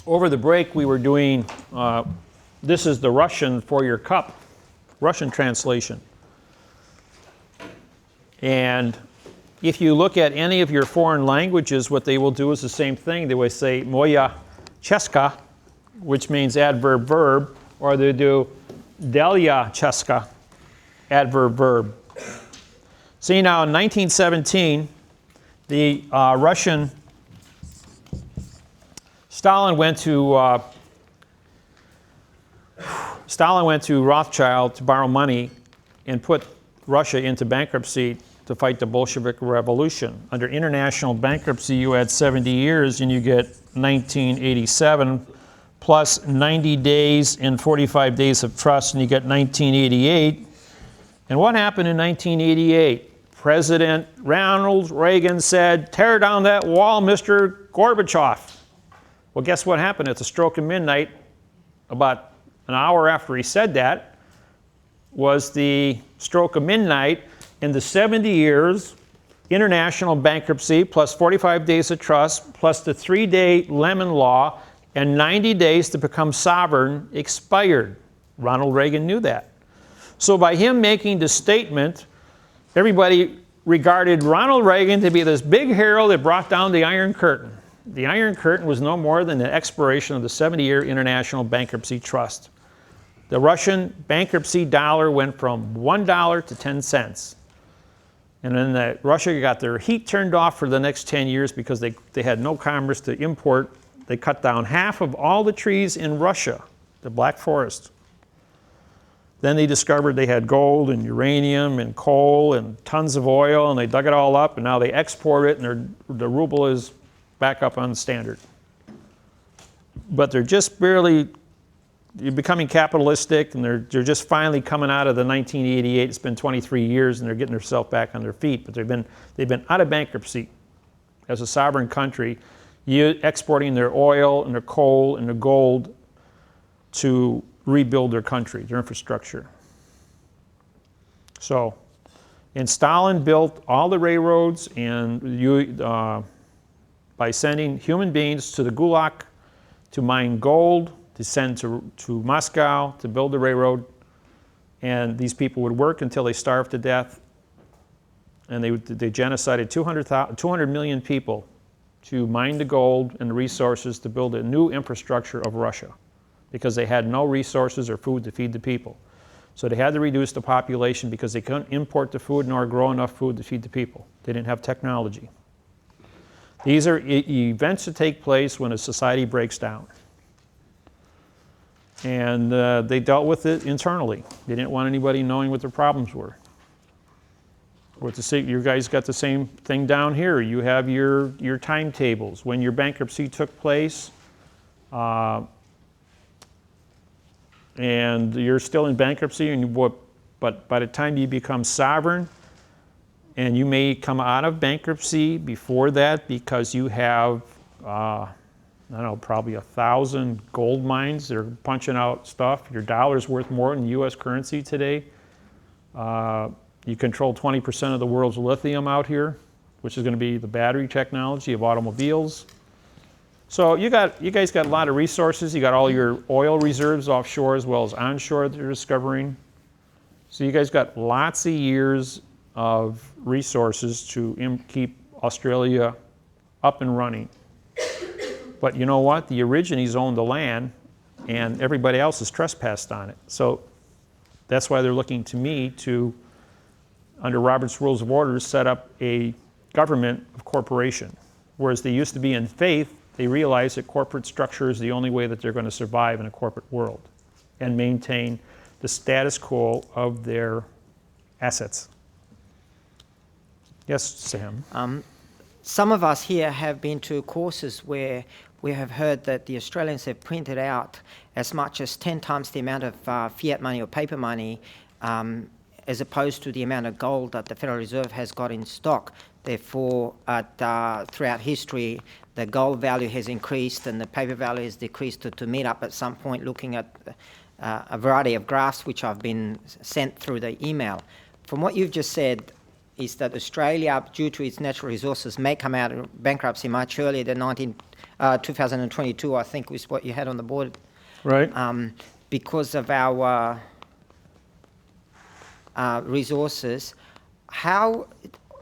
over the break we were doing, this is the Russian for your cup, Russian translation. And if you look at any of your foreign languages, what they will do is the same thing. They will say moja česka, which means adverb verb, or they do delja česka, adverb verb. See now in 1917, the Russian, Stalin went to Rothschild to borrow money and put Russia into bankruptcy to fight the Bolshevik Revolution. Under international bankruptcy, you had 70 years and you get 1987 plus 90 days and 45 days of trust, and you get 1988. And what happened in 1988? President Ronald Reagan said, "Tear down that wall, Mr. Gorbachev." Well, guess what happened at the stroke of midnight? About an hour after he said that was the stroke of midnight, and the 70 years international bankruptcy plus 45 days of trust plus the 3-day Lemon Law and 90 days to become sovereign expired. Ronald Reagan knew that. So by him making the statement, everybody regarded Ronald Reagan to be this big hero that brought down the Iron Curtain. The Iron Curtain was no more than the expiration of the 70-year international bankruptcy trust. The Russian bankruptcy dollar went from $1 to 10 cents. And then Russia got their heat turned off for the next 10 years because they had no commerce to import. They cut down half of all the trees in Russia, the Black Forest. Then they discovered they had gold and uranium and coal and tons of oil, and they dug it all up, and now they export it, and the ruble is back up on the standard. But they're just barely becoming capitalistic, and they're just finally coming out of the 1988. It's been 23 years, and they're getting themselves back on their feet. But they've been out of bankruptcy as a sovereign country, exporting their oil and their coal and their gold to rebuild their country, their infrastructure. So, and Stalin built all the railroads, and by sending human beings to the Gulag to mine gold, to send to Moscow to build the railroad, and these people would work until they starved to death, and they genocided 200 million people to mine the gold and the resources to build a new infrastructure of Russia, because they had no resources or food to feed the people. So they had to reduce the population because they couldn't import the food nor grow enough food to feed the people. They didn't have technology. These are events that take place when a society breaks down. And they dealt with it internally. They didn't want anybody knowing what their problems were. You guys got the same thing down here. You have your timetables. When your bankruptcy took place, and you're still in bankruptcy, but by the time you become sovereign, and you may come out of bankruptcy before that because you have, I don't know, probably 1,000 gold mines that are punching out stuff. Your dollar's worth more than U.S. currency today. You control 20% of the world's lithium out here, which is going to be the battery technology of automobiles. So you guys got a lot of resources. You got all your oil reserves offshore as well as onshore that you're discovering. So you guys got lots of years of resources to keep Australia up and running. But you know what? The Aborigines own the land, and everybody else has trespassed on it. So that's why they're looking to me to, under Robert's Rules of Order, set up a government of corporation. Whereas they used to be in faith, they realize that corporate structure is the only way that they're going to survive in a corporate world and maintain the status quo of their assets. Yes, Sam? Some of us here have been to courses where we have heard that the Australians have printed out as much as 10 times the amount of fiat money or paper money as opposed to the amount of gold that the Federal Reserve has got in stock. Therefore, throughout history, the gold value has increased and the paper value has decreased to meet up at some point, looking at a variety of graphs which I've been sent through the email. From what you've just said, is that Australia, due to its natural resources, may come out of bankruptcy much earlier than 2022, I think was what you had on the board, Right? because of our resources. How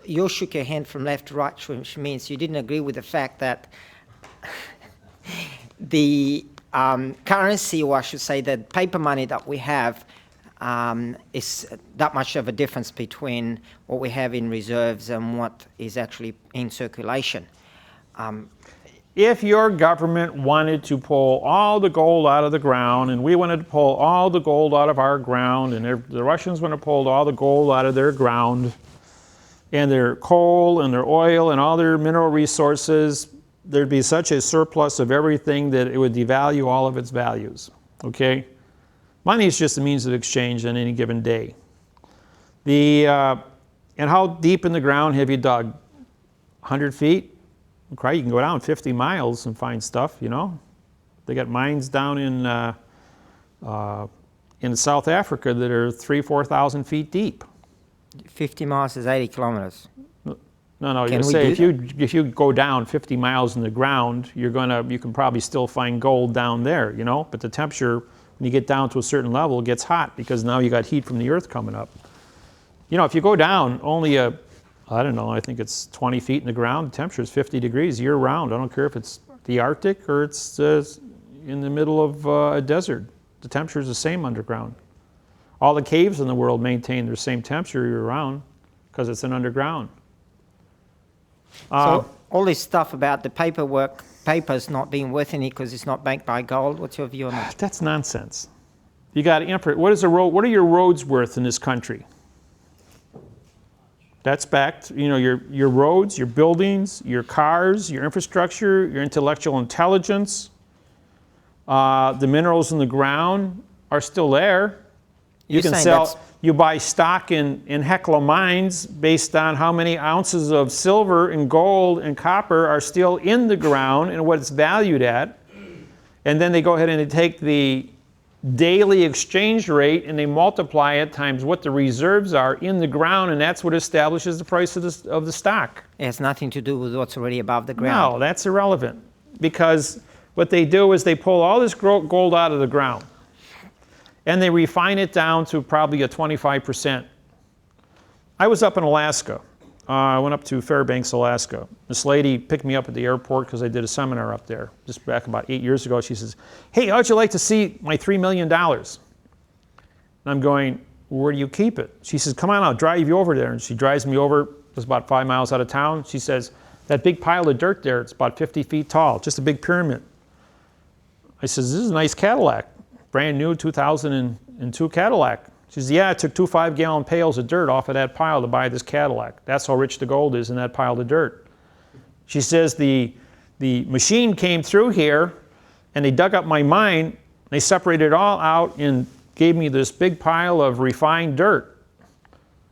you shook your hand from left to right, which means you didn't agree with the fact that the currency, or I should say the paper money that we have, is that much of a difference between what we have in reserves and what is actually in circulation. If your government wanted to pull all the gold out of the ground, and we wanted to pull all the gold out of our ground, and the Russians want to pull all the gold out of their ground, and their coal and their oil and all their mineral resources, there'd be such a surplus of everything that it would devalue all of its values, okay? Money is just a means of exchange on any given day. And how deep in the ground have you dug? 100 feet? You can go down 50 miles and find stuff, you know? They got mines down in South Africa that are 3,000 to 4,000 feet deep. 50 miles is 80 kilometers. No, Can you we say do if you go down 50 miles in the ground, you can probably still find gold down there, you know? But the temperature, when you get down to a certain level, it gets hot because now you got heat from the earth coming up. You know, if you go down only I don't know, I think it's 20 feet in the ground, the temperature is 50 degrees year round. I don't care if it's the Arctic or it's in the middle of a desert. The temperature is the same underground. All the caves in the world maintain their same temperature year round because it's an underground. So all this stuff about the papers not being worth any because it's not banked by gold, what's your view on that? That's nonsense. You got to what are your roads worth in this country? That's backed, you know, your roads, your buildings, your cars, your infrastructure, your intellectual intelligence, the minerals in the ground are still there. You can sell, you buy stock in Hecla mines based on how many ounces of silver and gold and copper are still in the ground and what it's valued at. And then they go ahead and they take the daily exchange rate and they multiply it times what the reserves are in the ground, and that's what establishes the price of the stock. It has nothing to do with what's already above the ground. No, that's irrelevant, because what they do is they pull all this gold out of the ground and they refine it down to probably a 25%. I was up in Alaska. I went up to Fairbanks, Alaska. This lady picked me up at the airport because I did a seminar up there just back about 8 years ago. She says, "Hey, how'd you like to see my $3 million? And I'm going, "Where do you keep it?" She says, "Come on, I'll drive you over there." And she drives me over. It was about 5 miles out of town. She says, "That big pile of dirt there, it's about 50 feet tall, just a big pyramid." I says, "This is a nice Cadillac, brand new 2002 Cadillac." She says, "Yeah, I took 2 5-gallon pails of dirt off of that pile to buy this Cadillac. That's how rich the gold is in that pile of dirt." She says, the machine came through here and they dug up my mine, they separated it all out and gave me this big pile of refined dirt.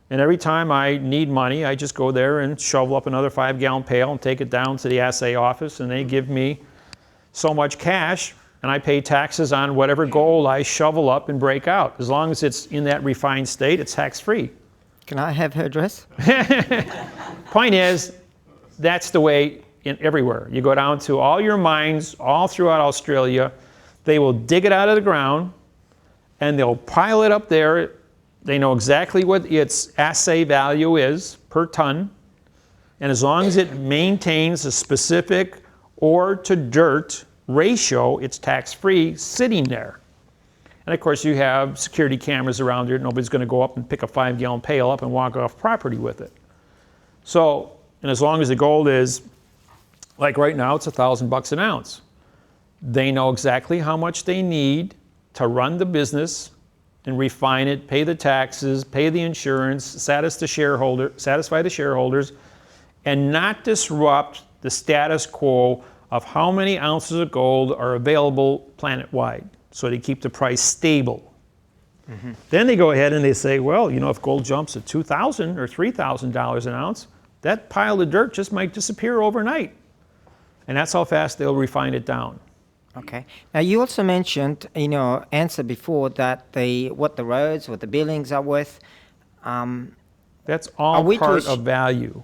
And every time I need money, I just go there and shovel up another 5-gallon pail and take it down to the assay office, and they give me so much cash, and I pay taxes on whatever gold I shovel up and break out. As long as it's in that refined state, it's tax-free. Can I have her address? Point is, that's the way everywhere. You go down to all your mines all throughout Australia, they will dig it out of the ground, and they'll pile it up there. They know exactly what its assay value is per ton, and as long as it maintains a specific ore to dirt ratio, it's tax-free sitting there. And of course you have security cameras around there. Nobody's going to go up and pick a 5-gallon pail up and walk off property with it. So, and as long as the gold is, like right now, it's $1,000 an ounce. They know exactly how much they need to run the business and refine it, pay the taxes, pay the insurance, satisfy the shareholders, and not disrupt the status quo of how many ounces of gold are available planet-wide, so they keep the price stable. Mm-hmm. Then they go ahead and they say, well, you know, if gold jumps at $2,000 or $3,000 an ounce, that pile of dirt just might disappear overnight. And that's how fast they'll refine it down. Okay. Now you also mentioned in your answer before that what the roads, what the buildings are worth. That's all we to part ass- of value.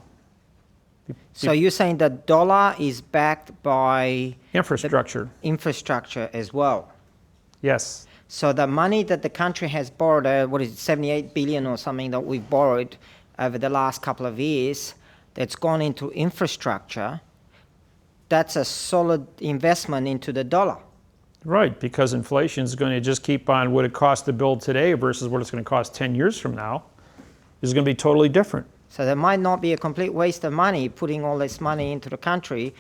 So you're saying the dollar is backed by Infrastructure, infrastructure as well. yes. So the money that the country has borrowed, what is it, 78 billion or something that we've borrowed over the last couple of years, that's gone into infrastructure, that's a solid investment into the dollar. Right, because inflation is going to just keep on what it costs to build today versus what it's going to cost 10 years from now is going to be totally different. So there might not be a complete waste of money putting all this money into the country.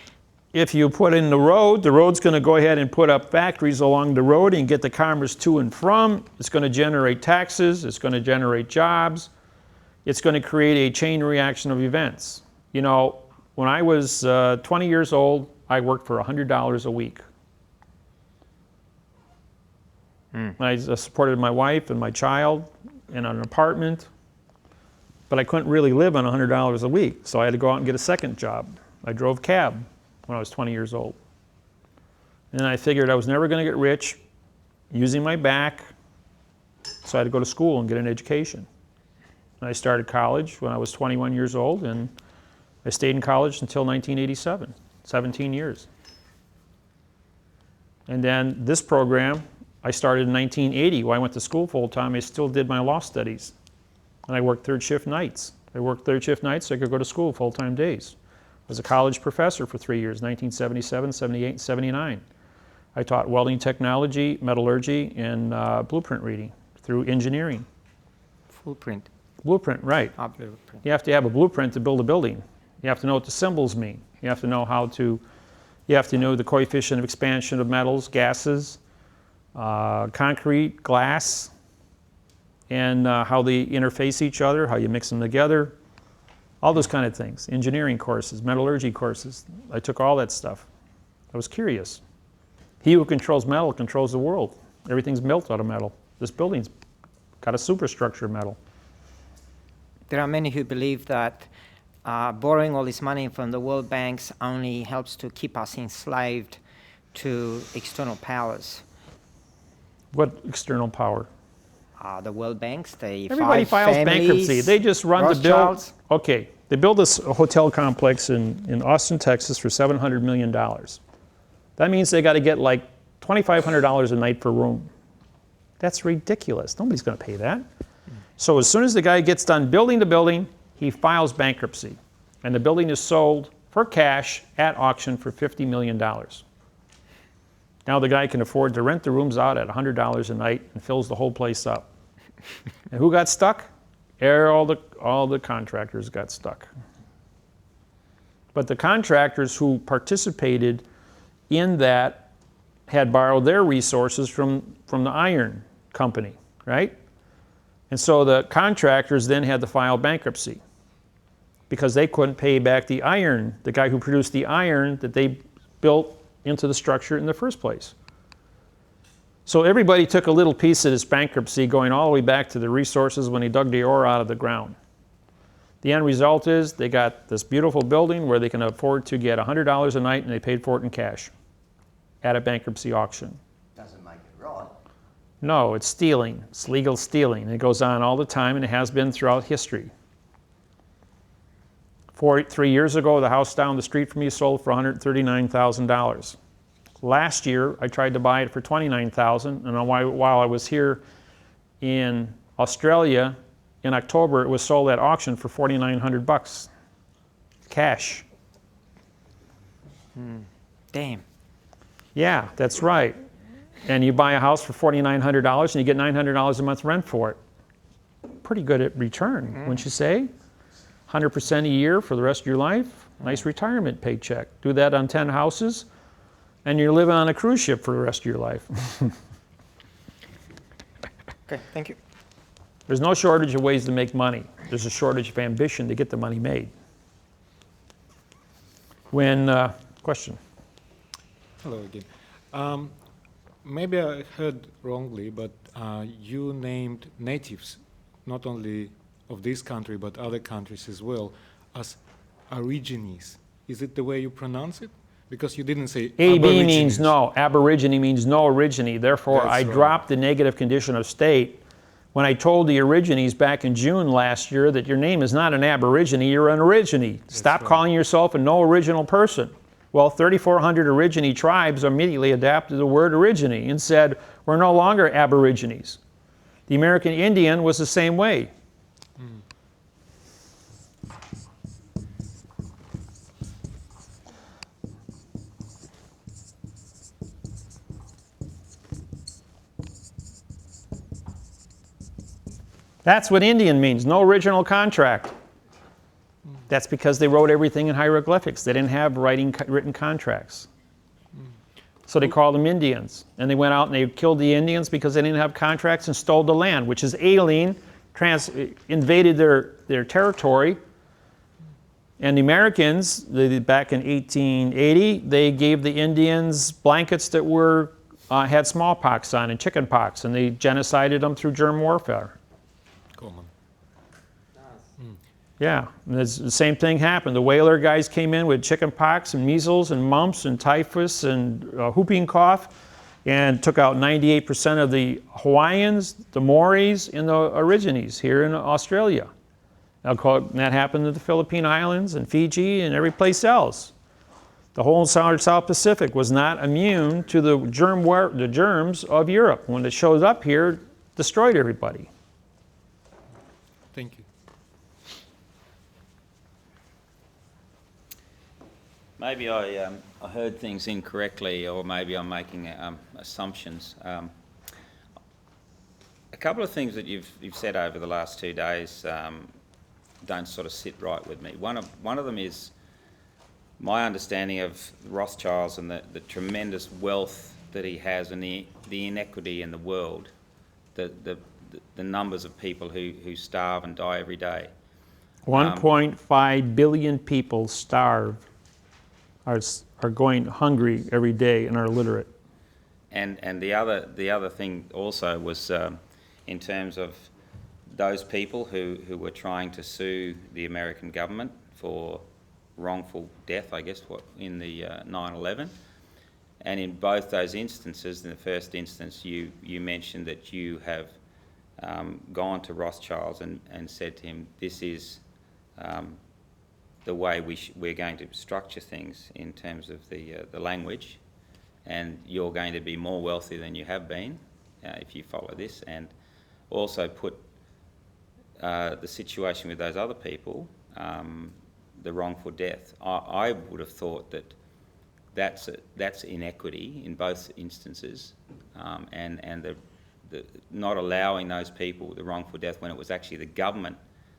If you put in the road's going to go ahead and put up factories along the road and get the commerce to and from. It's going to generate taxes. It's going to generate jobs. It's going to create a chain reaction of events. You know, when I was 20 years old, I worked for $100 a week. I supported my wife and my child in an apartment, but I couldn't really live on $100 a week, so I had to go out and get a second job. I drove cab when I was 20 years old. And I figured I was never going to get rich using my back, so I had to go to school and get an education. And I started college when I was 21 years old, and I stayed in college until 1987, 17 years. And then this program, I started in 1980. When I went to school full-time, I still did my law studies. And I worked third shift nights. I worked third shift nights so I could go to school full-time days. I was a college professor for 3 years, 1977, 78, and 79. I taught welding technology, metallurgy, and blueprint reading through engineering. Blueprint. Blueprint, right. Blueprint. You have to have a blueprint to build a building. You have to know what the symbols mean. You have to know you have to know the coefficient of expansion of metals, gases, concrete, glass, and how they interface each other, how you mix them together, all those kind of things. Engineering courses, metallurgy courses. I took all that stuff. I was curious. He who controls metal controls the world. Everything's built out of metal. This building's got a superstructure of metal. There are many who believe that borrowing all this money from the world banks only helps to keep us enslaved to external powers. What external power? The world banks, the Everybody five files families, bankruptcy. They just run the bill. Rothschilds. Okay, they build this hotel complex in Austin, Texas for $700 million. That means they got to get like $2,500 a night per room. That's ridiculous. Nobody's going to pay that. So as soon as the guy gets done building the building, he files bankruptcy. And the building is sold for cash at auction for $50 million. Now the guy can afford to rent the rooms out at $100 a night and fills the whole place up. And who got stuck? All the contractors got stuck. But the contractors who participated in that had borrowed their resources from the iron company, right? And so the contractors then had to file bankruptcy because they couldn't pay back the iron, the guy who produced the iron that they built into the structure in the first place. So everybody took a little piece of this bankruptcy going all the way back to the resources when they dug the ore out of the ground. The end result is they got this beautiful building where they can afford to get $100 a night and they paid for it in cash at a bankruptcy auction. Doesn't make it right. No, it's stealing. It's legal stealing. It goes on all the time and it has been throughout history. 3 years ago, the house down the street from me sold for $139,000. Last year, I tried to buy it for $29,000, and while I was here in Australia in October, it was sold at auction for $4,900, cash. Damn. Yeah, that's right. And you buy a house for $4,900, and you get $900 a month rent for it. Pretty good return, wouldn't you say? 100% a year for the rest of your life. Nice retirement paycheck. Do that on 10 houses, and you're living on a cruise ship for the rest of your life. Okay, thank you. There's no shortage of ways to make money. There's a shortage of ambition to get the money made. Question? Hello again. Maybe I heard wrongly, but you named natives, not only of this country, but other countries as well, as Aborigines. Is it the way you pronounce it? Because you didn't say AB means no. Aborigine means no origine. Therefore, I dropped the negative condition of state When I told the Aborigines back in June last year that your name is not an Aborigine, you're an Origine. Stop calling yourself a no original person. Well, 3,400 Aborigine tribes immediately adapted the word Origine and said, we're no longer Aborigines. The American Indian was the same way. That's what Indian means, no original contract. That's because they wrote everything in hieroglyphics. They didn't have written contracts. So they called them Indians. And they went out and they killed the Indians because they didn't have contracts and stole the land, which is alien, invaded their territory. And the Americans, back in 1880, they gave the Indians blankets that had smallpox on and chickenpox, and they genocided them through germ warfare. Common. Yeah, and the same thing happened. The whaler guys came in with chickenpox and measles and mumps and typhus and whooping cough and took out 98% of the Hawaiians, the Maoris, and the Aborigines here in Australia. That happened to the Philippine Islands and Fiji and every place else. The whole South Pacific was not immune to the germs of Europe. When it shows up here, destroyed everybody. Thank you. Maybe I heard things incorrectly, or maybe I'm making assumptions. A couple of things that you've said over the last 2 days don't sort of sit right with me. One of them is my understanding of Rothschilds and the tremendous wealth that he has, and the inequity in the world, the numbers of people who starve and die every day. 1.5 billion people starve, are going hungry every day and are illiterate. And the other thing also was in terms of those people who were trying to sue the American government for wrongful death, I guess, in the 9/11. And in both those instances, in the first instance, you mentioned that you have gone to Rothschilds and said to him, this is the way we're going to structure things in terms of the language, and you're going to be more wealthy than you have been if you follow this, and also put the situation with those other people, the wrongful death. I would have thought that that's inequity in both instances, and the not allowing those people the wrongful death when it was actually the government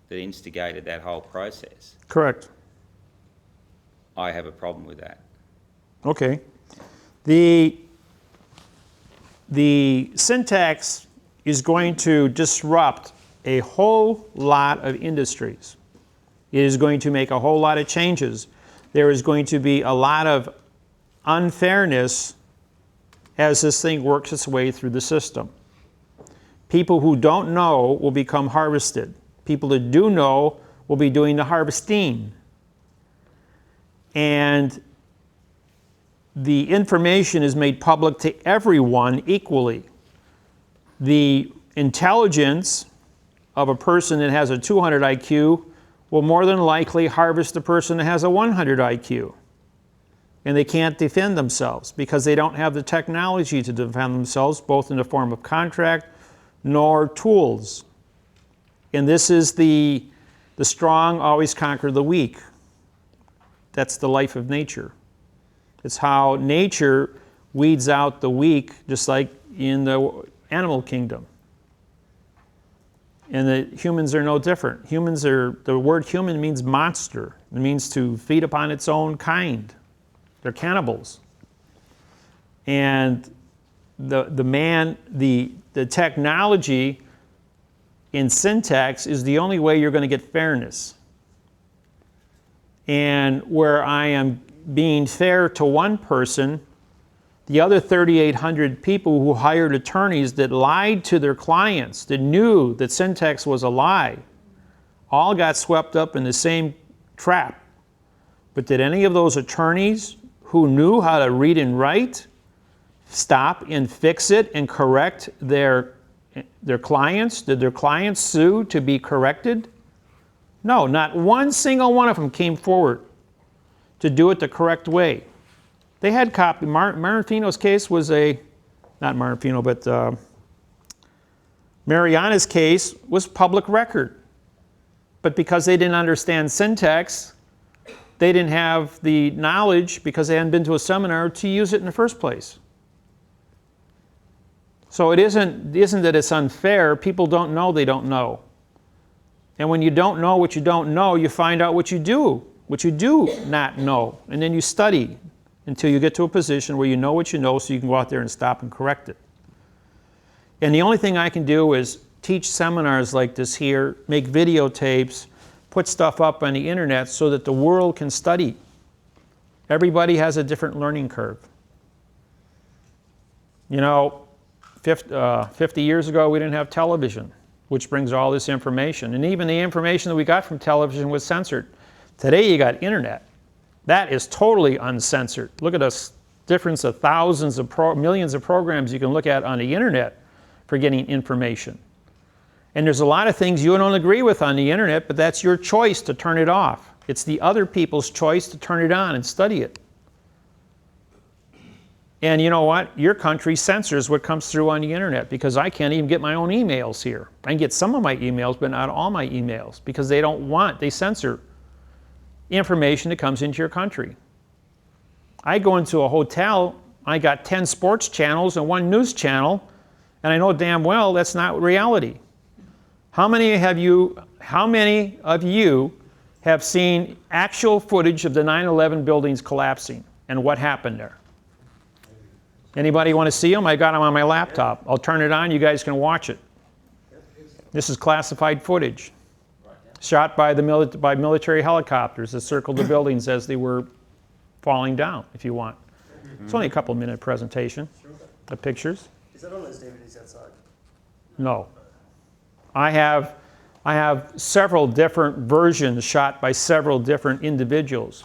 that instigated that whole process. Correct. I have a problem with that. Okay. The syntax is going to disrupt a whole lot of industries. It is going to make a whole lot of changes. There is going to be a lot of unfairness as this thing works its way through the system. People who don't know will become harvested. People that do know will be doing the harvesting. And the information is made public to everyone equally. The intelligence of a person that has a 200 IQ will more than likely harvest the person that has a 100 IQ. And they can't defend themselves because they don't have the technology to defend themselves, both in the form of contract nor tools. And this is the strong always conquer the weak. That's the life of nature. It's how nature weeds out the weak, just like in the animal kingdom. And the humans are no different. The word human means monster. It means to feed upon its own kind. They're cannibals. And the technology in syntax is the only way you're going to get fairness. And where I am being fair to one person, the other 3,800 people who hired attorneys that lied to their clients, that knew that syntax was a lie, all got swept up in the same trap. But did any of those attorneys who knew how to read and write stop and fix it and correct their their clients? Did their clients sue to be corrected? No, not one single one of them came forward to do it the correct way. They had copy. Martino's case was not Martino, but Mariana's case was public record. But because they didn't understand syntax, they didn't have the knowledge, because they hadn't been to a seminar, to use it in the first place. So it isn't that it's unfair. People don't know they don't know. And when you don't know what you don't know, you find out what you do not know. And then you study until you get to a position where you know what you know, so you can go out there and stop and correct it. And the only thing I can do is teach seminars like this here, make videotapes, put stuff up on the internet so that the world can study. Everybody has a different learning curve. You know, 50 years ago we didn't have television, which brings all this information. And even the information that we got from television was censored. Today you got internet. That is totally uncensored. Look at the difference of thousands of millions of programs you can look at on the internet for getting information. And there's a lot of things you don't agree with on the internet, but that's your choice to turn it off. It's the other people's choice to turn it on and study it. And you know what? Your country censors what comes through on the internet, because I can't even get my own emails here. I can get some of my emails, but not all my emails, because they censor information that comes into your country. I go into a hotel, I got 10 sports channels and 1 news channel, and I know damn well that's not reality. How many of you have seen actual footage of the 9/11 buildings collapsing and what happened there? Anybody want to see them? I got them on my laptop. I'll turn it on, you guys can watch it. This is classified footage, shot by military helicopters that circled the buildings as they were falling down, if you want. It's only a couple-minute presentation of pictures. Is that on those DVDs outside? No. I have several different versions shot by several different individuals.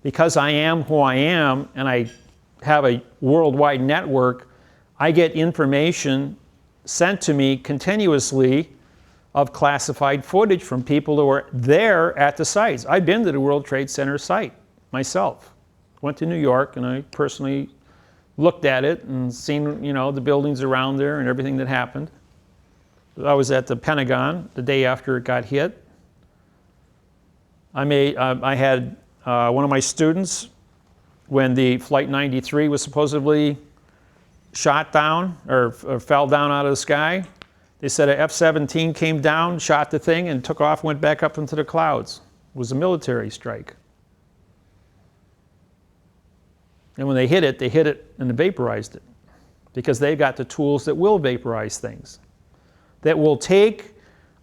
Because I am who I am, and I have a worldwide network, I get information sent to me continuously of classified footage from people who are there at the sites. I've been to the World Trade Center site myself. Went to New York, and I personally looked at it and seen, you know, the buildings around there and everything that happened. I was at the Pentagon the day after it got hit. I had one of my students, when the Flight 93 was supposedly shot down or fell down out of the sky, they said an F-17 came down, shot the thing, and took off, went back up into the clouds. It was a military strike. And when they hit it and vaporized it, because they got the tools that will vaporize things, that will take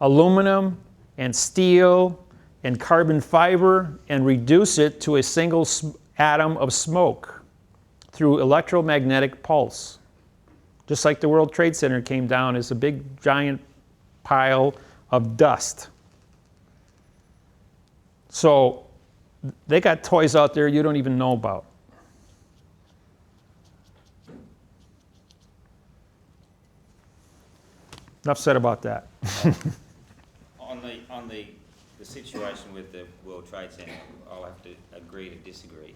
aluminum and steel and carbon fiber and reduce it to a single atom of smoke through electromagnetic pulse. Just like the World Trade Center came down as a big giant pile of dust. So they got toys out there you don't even know about. Enough said about that. On the situation with the World Trade Center, I'll have to agree to disagree.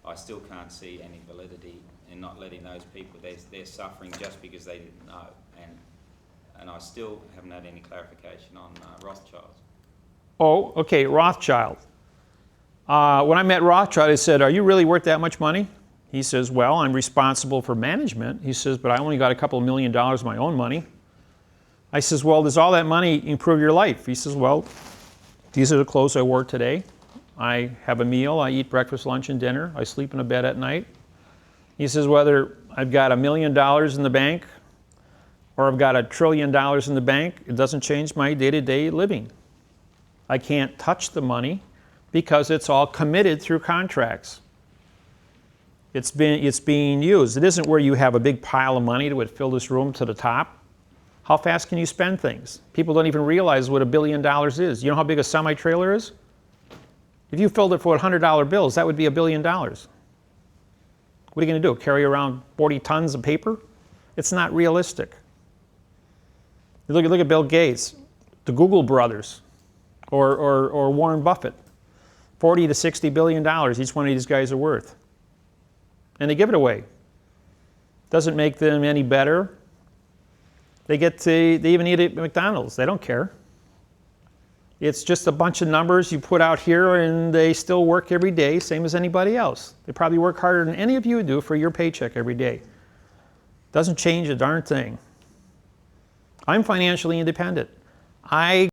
I still can't see any validity in not letting those people, they're suffering just because they didn't know. And I still haven't had any clarification on Rothschilds. Oh, okay, Rothschild. When I met Rothschild, I said, "Are you really worth that much money?" He says, "Well, I'm responsible for management." He says, "But I only got a couple of $1 million of my own money." I says, "Well, does all that money improve your life?" He says, "Well, these are the clothes I wore today. I have a meal, I eat breakfast, lunch, and dinner. I sleep in a bed at night." He says, "Whether I've got $1 million in the bank or I've got $1 trillion in the bank, it doesn't change my day-to-day living. I can't touch the money because it's all committed through contracts. It's being used. It isn't where you have a big pile of money that would fill this room to the top. How fast can you spend things? People don't even realize what $1 billion is. You know how big a semi-trailer is? If you filled it for $100 bills, that would be $1 billion. What are you going to do, carry around 40 tons of paper? It's not realistic. You look at Bill Gates, the Google brothers, or Warren Buffett. 40 to 60 billion dollars each one of these guys are worth. And they give it away. Doesn't make them any better. They even eat at McDonald's. They don't care. It's just a bunch of numbers you put out here, and they still work every day, same as anybody else. They probably work harder than any of you do for your paycheck every day. Doesn't change a darn thing. I'm financially independent. I